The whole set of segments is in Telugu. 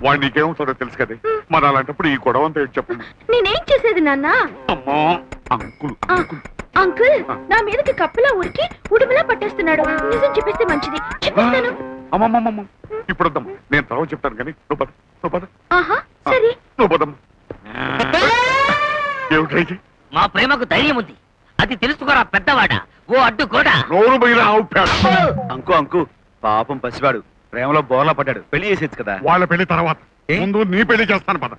వాడు నీకేమవుతాడో తెలుసు కదే. మరి అలాంటప్పుడు ఈ గొడవ అంతా చెప్పు. నేనేం చేసేది నాన్న? అమ్మా అంకుల్ అంకుల్ నా మీదకి కప్పులా ఉరికి ఉడుములా పట్టేస్తున్నాడు. నిజం చెప్పేస్తే మంచిది. చెప్పేస్తాను. అమ్మమ్మమ్మ ఇప్పుడు వద్దమ్మా, నేను తర్వాత చెప్తాను కానీ నువ్వు పద, నువ్వు పద. ఆహా సరే నువ్వు పదమ్మా. ఏమిటైతే మా ప్రేమకు ధైర్యం ఉంది, అది తెలుసుకోరా పెద్దవాడా. ఓ అడ్డు కూడా నోరు బయట ఆవుపాడు. అంకు పాపం పసివాడు ప్రేమలో బోర్లా పడ్డాడు. పెళ్లి చేసేచ్చు కదా. వాళ్ళ పెళ్లి తర్వాత ముందు నీ పెళ్లి చేస్తాను పద.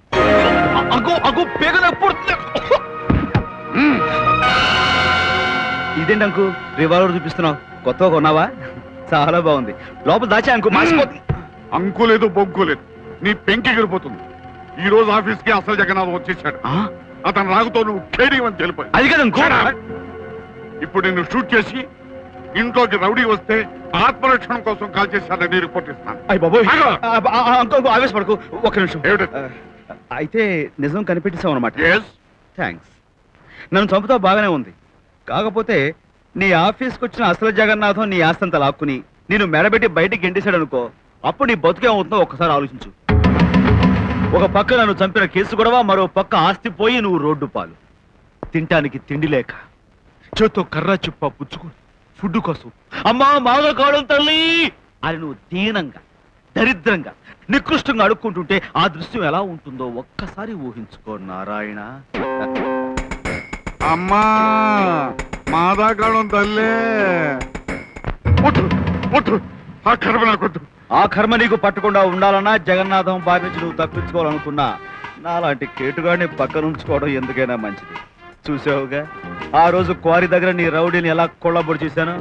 ఇదేంటి అంకు రివాల్వర్ చూపిస్తున్నావు? కొత్తగా కొన్నావా? చాలా బాగుంది. లోపల దాచా అంకు మాసిపోతుంది. అంకు లేదు బొగ్గు లేదు, నీ పెంకి ఎగిరిపోతుంది. ఈ రోజు ఆఫీస్ కి అసలు జగన్నాథ్ వచ్చేసాడు. అతను రాగుతో నువ్వు కేడీమని తెలిపాడు. అది కదా అంకు. ఇప్పుడు నిన్ను షూట్ చేసి ఇంట్లోకి రౌడీ వస్తే ఆత్మరక్షణ కోసం కాల్ చేశానని రిపోర్ట్ ఇస్తాను. అయ్య బాబోయ్ అంకు ఆవేశపడకు. ఒక్క నిమిషం. ఏమిటి? అయితే నిజం కనిపెట్టేశావు అనమాట. థ్యాంక్స్. నన్ను చంపుతావు బాగానే ఉంది. కాకపోతే నీ ఆఫీస్కి వచ్చిన అసలు జగన్నాథం నీ ఆస్తంతా లాక్కుని నేను మెడబెట్టి బయటికి గెంటేశాడు అనుకో, అప్పుడు నీ బతుకేమవుతుందో ఒక్కసారి ఆలోచించు. ఒక పక్క నన్ను చంపిన కేసు గొడవ, మరో పక్క ఆస్తి పోయి నువ్వు రోడ్డు పాలు. తినటానికి తిండి లేక చేత్తో కర్ర చిప్ప పుచ్చుకుని ఫుడ్ కోసం అమ్మా మాగా కావడం తల్లి అని నువ్వు దీనంగా దరిద్రంగా నికృష్టంగా అడుక్కుంటుంటే ఆ దృశ్యం ఎలా ఉంటుందో ఒక్కసారి ఊహించుకో నారాయణ. అమ్మా మాదాకాలం తల్లే. ఆ కర్మ నీకు పట్టకుండా ఉండాలన్నా, జగన్నాథం బారి నుంచి నువ్వు తప్పించుకోవాలనుకున్నా నాలాంటి కేటుగాడిని పక్కన ఉంచుకోవడం ఎందుకైనా మంచిది. చూసావుగా ఆ రోజు క్వారీ దగ్గర నీ రౌడీని ఎలా కొళ్ళబొడి చేశాను.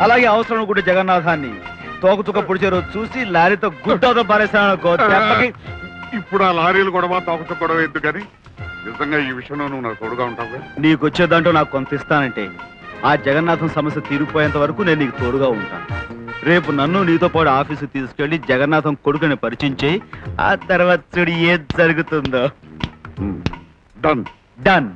అలాగే అవసరం కూడా జగన్నాథాన్ని తోకతుక పొడిచే రోజు చూసి లారీతో గుడ్డతో పారేశాను. ఇప్పుడు ఆ లారీలు గొడవ తోకతో గొడవ ఎందుకని నిజంగా ఈ విషయంలో నువ్వు నాకు తోడుగా ఉంటావు. నీకు వచ్చేదాంట్లో నాకు కొంత ఇస్తానంటే ఆ జగన్నాథం సమస్య తీరిపోయేంత వరకు నేను నీకు తోడుగా ఉంటాను. రేపు నన్ను నీతో పాటు ఆఫీసు తీసుకెళ్లి జగన్నాథం కొడుకుని పరిచయం చేయి. ఆ తర్వాత చూడు ఏం జరుగుతుందో. Done done.